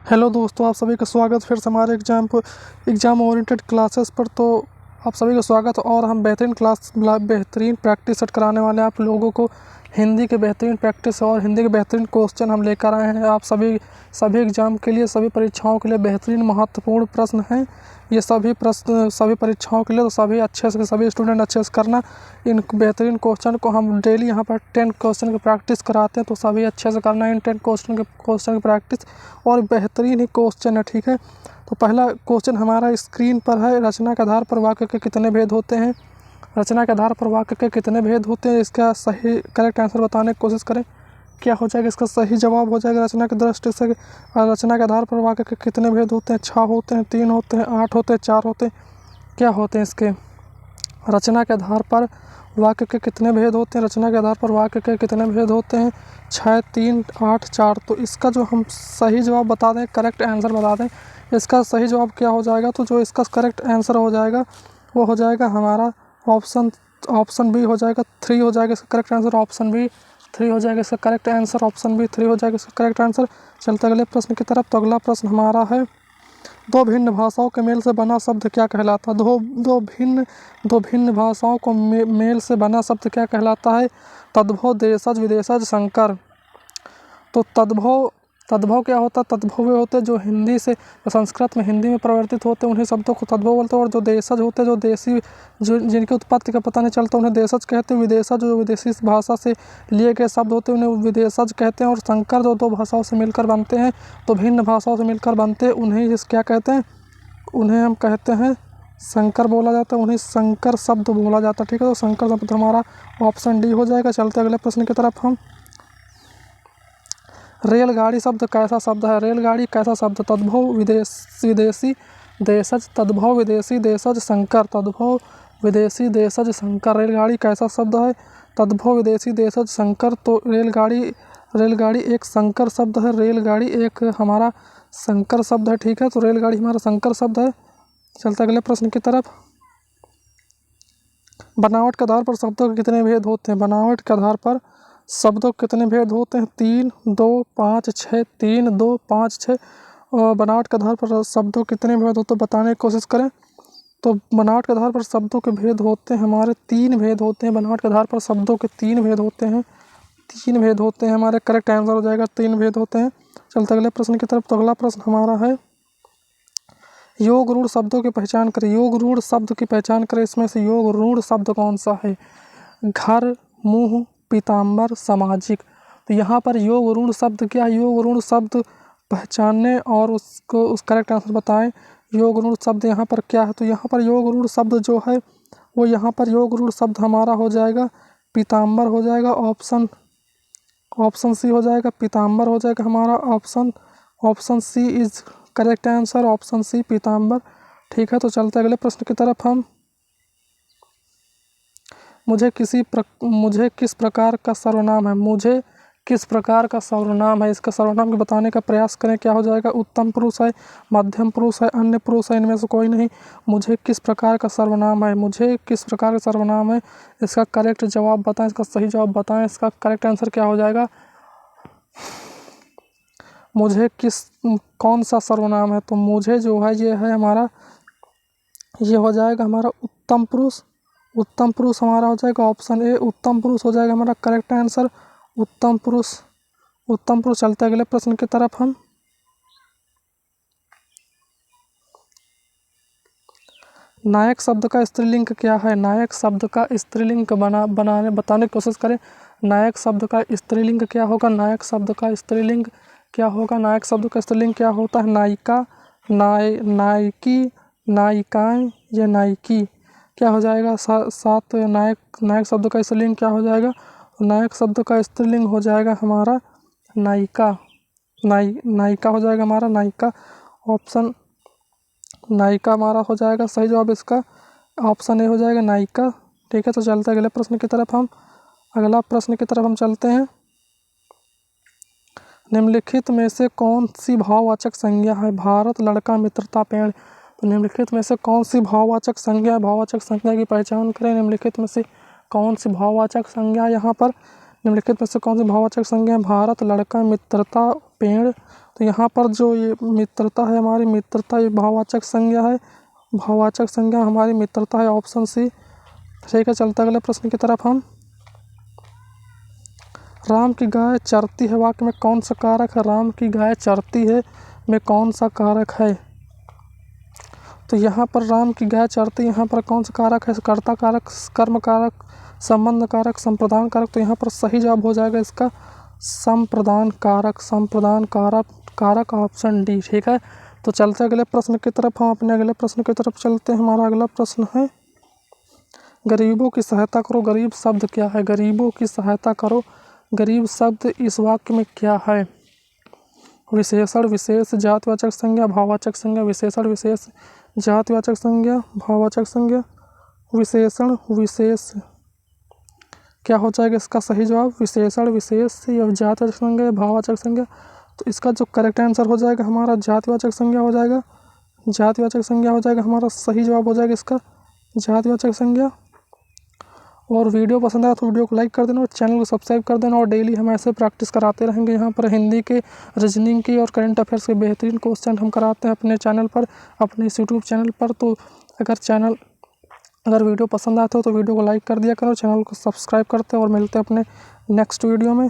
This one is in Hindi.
हेलो दोस्तों, आप सभी का स्वागत फिर से हमारे एग्ज़ाम ओरिएंटेड क्लासेस पर। तो आप सभी का स्वागत। और हम बेहतरीन प्रैक्टिस सेट कराने वाले हैं आप लोगों को। हिंदी के बेहतरीन प्रैक्टिस और हिंदी के बेहतरीन क्वेश्चन हम लेकर आए हैं आप सभी एग्ज़ाम के लिए, सभी परीक्षाओं के लिए बेहतरीन महत्वपूर्ण प्रश्न हैं ये सभी प्रश्न सभी परीक्षाओं के लिए। तो सभी स्टूडेंट अच्छे से करना। इन बेहतरीन क्वेश्चन को हम डेली यहाँ पर 10 क्वेश्चन की प्रैक्टिस कराते हैं, तो सभी अच्छे से करना इन 10 क्वेश्चन की प्रैक्टिस। और बेहतरीन ही क्वेश्चन है, ठीक है। तो पहला क्वेश्चन हमारा स्क्रीन पर है। रचना के आधार पर वाक्य के कितने भेद होते हैं? रचना के आधार पर वाक्य के कितने भेद होते हैं, इसका सही करेक्ट आंसर बताने की कोशिश करें। क्या हो जाएगा इसका सही जवाब? हो जाएगा रचना की दृष्टि से रचना के आधार पर वाक्य के कितने भेद होते हैं? 6 होते हैं, 3 होते हैं, 8 होते हैं, 4 होते हैं। क्या होते हैं इसके? रचना के आधार पर वाक्य के कितने भेद होते हैं? रचना के आधार पर वाक्य के कितने भेद होते हैं? 6, 3, 8, 4। तो इसका जो हम सही जवाब बता दें, करेक्ट आंसर बता दें, इसका सही जवाब क्या हो जाएगा? तो जो इसका करेक्ट आंसर हो जाएगा वो हो जाएगा हमारा ऑप्शन बी हो जाएगा, 3 हो जाएगा इसका करेक्ट आंसर। ऑप्शन बी 3 हो जाएगा इसका करेक्ट आंसर। ऑप्शन बी 3 हो जाएगा इसका करेक्ट आंसर। चलते अगले प्रश्न की तरफ। तो अगला प्रश्न हमारा है, दो भिन्न भाषाओं के मेल से बना शब्द क्या कहलाता है? दो भिन्न भाषाओं को मेल से बना शब्द क्या कहलाता है? तद्भव, देशज, विदेशज, संकर। तो तद्भव क्या होता है? तद्भव वे होते हैं जो हिंदी से संस्कृत में हिंदी में परिवर्तित होते हैं, उन्हीं शब्दों को तद्भव बोलते हैं। और जो देशज होते हैं, जो देसी जिनकी उत्पत्ति का पता नहीं चलता, उन्हें देशज कहते हैं। विदेशज जो विदेशी भाषा से लिए गए शब्द होते हैं, उन्हें विदेशज कहते हैं। और संकर जो दो भाषाओं से मिलकर बनते हैं, तो भिन्न भाषाओं से मिलकर बनते हैं, उन्हें क्या कहते हैं? उन्हें हम कहते हैं संकर बोला जाता है, उन्हें संकर शब्द बोला जाता है, ठीक है। तो संकर शब्द हमारा ऑप्शन डी हो जाएगा। चलते अगले प्रश्न की तरफ हम। रेलगाड़ी शब्द कैसा शब्द है? रेलगाड़ी कैसा शब्द? तद्भव, विदेशी, देशज, तद्भव, विदेशी, देशज, संकर। तद्भव, विदेशी, देशज, संकर। रेलगाड़ी कैसा शब्द है? तद्भव, विदेशी, देशज, संकर। तो रेलगाड़ी एक संकर शब्द है। रेलगाड़ी एक हमारा संकर शब्द है, ठीक है। तो रेलगाड़ी हमारा संकर शब्द है। चलते अगले प्रश्न की तरफ। बनावट के आधार पर शब्दों के कितने भेद होते हैं? बनावट के आधार पर शब्दों के कितने भेद होते हैं? 3, 2, 5, 6। 3, 2, 5, 6। और बनावट के आधार पर शब्दों के कितने भेद होते हैं बताने की कोशिश करें। तो बनावट के आधार पर शब्दों के भेद होते हैं हमारे 3 भेद होते हैं। बनावट के आधार पर शब्दों के 3 भेद होते हैं। 3 भेद होते हैं हमारे करेक्ट आंसर हो जाएगा 3 भेद होते हैं। चलते अगले प्रश्न की तरफ। तो अगला प्रश्न हमारा है, योग रूढ़ शब्दों की पहचान करें। योग रूढ़ शब्द की पहचान करें। इसमें से योग रूढ़ शब्द कौन सा है? घर, मुंह, पीताम्बर, सामाजिक। तो यहाँ पर योग रूढ़ शब्द क्या है? योग रूढ़ शब्द पहचानने और उस करेक्ट आंसर बताएं। योग रूढ़ शब्द यहाँ पर क्या है? तो यहाँ पर योग रूढ़ शब्द जो है वो यहाँ पर योग रूढ़ शब्द हमारा हो जाएगा पीताम्बर हो जाएगा। ऑप्शन सी हो जाएगा, पीताम्बर हो जाएगा हमारा। Option C is correct answer. Option C पीताम्बर, ठीक है। तो चलते अगले प्रश्न की तरफ हम। मुझे किस प्रकार का सर्वनाम है? मुझे किस प्रकार का सर्वनाम है? इसका सर्वनाम को बताने का प्रयास करें। क्या हो जाएगा? उत्तम पुरुष है, मध्यम पुरुष है, अन्य पुरुष है, इनमें से कोई नहीं। मुझे किस प्रकार का सर्वनाम है? मुझे किस प्रकार का सर्वनाम है? इसका करेक्ट जवाब बताएं, इसका सही जवाब बताएं। इसका करेक्ट आंसर क्या हो जाएगा? मुझे कौन सा सर्वनाम है? तो मुझे जो है ये है हमारा, ये हो जाएगा हमारा उत्तम पुरुष। उत्तम पुरुष हमारा हो जाएगा ऑप्शन ए, उत्तम पुरुष हो जाएगा हमारा करेक्ट आंसर। उत्तम पुरुष, उत्तम पुरुष। चलते अगले प्रश्न की तरफ हम। नायक शब्द का स्त्रीलिंग क्या है? नायक शब्द का स्त्रीलिंग बताने की कोशिश करें। नायक शब्द का स्त्रीलिंग क्या होगा? नायक शब्द का स्त्रीलिंग क्या होगा? नायक शब्द का स्त्रीलिंग क्या होता है? नायिका, नायकी, नायिकाएं या नायकी। क्या हो जाएगा? सात। नायक शब्द का स्त्रीलिंग क्या हो जाएगा? नायक शब्द का स्त्रीलिंग हो जाएगा हमारा नायिका। नायिका हो जाएगा हमारा नायिका। ऑप्शन नायिका हमारा हो जाएगा सही जवाब। इसका ऑप्शन ए हो जाएगा नायिका, ठीक है। तो चलते अगले प्रश्न की तरफ हम। अगला प्रश्न की तरफ हम चलते हैं। निम्नलिखित में से कौन सी भाववाचक संज्ञा है? भारत, लड़का, मित्रता, पेड़। तो निम्नलिखित में से कौन सी भाववाचक संज्ञा है? भाववाचक संज्ञा की पहचान करें। निम्नलिखित में से कौन सी भाववाचक संज्ञा यहाँ पर? निम्नलिखित में से कौन सी भाववाचक संज्ञा है? भारत, लड़का, मित्रता, पेड़। तो यहाँ पर जो ये मित्रता है हमारी मित्रता, ये भाववाचक संज्ञा है। भाववाचक संज्ञा हमारी मित्रता है, ऑप्शन सी। ठीक है, चलते अगले प्रश्न की तरफ हम। राम की गाय चरती है वाक्य में कौन सा कारक है? राम की गाय चरती है में कौन सा कारक है? तो यहाँ पर राम की गाय चरती, यहाँ पर कौन सा कारक है? कर्ता कारक, कर्म कारक, संबंध कारक, संप्रदान कारक। तो यहाँ पर सही जवाब हो जाएगा इसका संप्रदान कारक, संप्रदान कारक ऑप्शन डी। ठीक है, तो चलते अगले प्रश्न की तरफ। हम अपने अगले प्रश्न की तरफ चलते हैं। हमारा अगला प्रश्न है गरीबों की सहायता करो। गरीब शब्द क्या है? गरीबों की सहायता करो, गरीब शब्द इस वाक्य में क्या है? विशेषण, विशेष, जातिवाचक संज्ञा, भाववाचक संज्ञा। विशेषण, विशेष, जातिवाचक संज्ञा, भाववाचक संज्ञा। विशेषण, विशेष। क्या हो जाएगा इसका सही जवाब? विशेषण, विशेष या जातिवाचक संज्ञा, भाववाचक संज्ञा। तो इसका जो करेक्ट आंसर हो जाएगा हमारा जातिवाचक संज्ञा हो जाएगा। जातिवाचक संज्ञा हो जाएगा हमारा सही जवाब हो जाएगा इसका जातिवाचक संज्ञा। और वीडियो पसंद आया तो वीडियो को लाइक कर देना और चैनल को सब्सक्राइब कर देना। और डेली हम ऐसे प्रैक्टिस कराते रहेंगे। यहाँ पर हिंदी के, रीजनिंग की और करंट अफेयर्स के बेहतरीन क्वेश्चन हम कराते हैं अपने चैनल पर, अपने इस यूट्यूब चैनल पर। तो अगर वीडियो पसंद आते हो तो वीडियो को लाइक कर दिया करो, चैनल को सब्सक्राइब करते हैं और मिलते हैं अपने नेक्स्ट वीडियो में।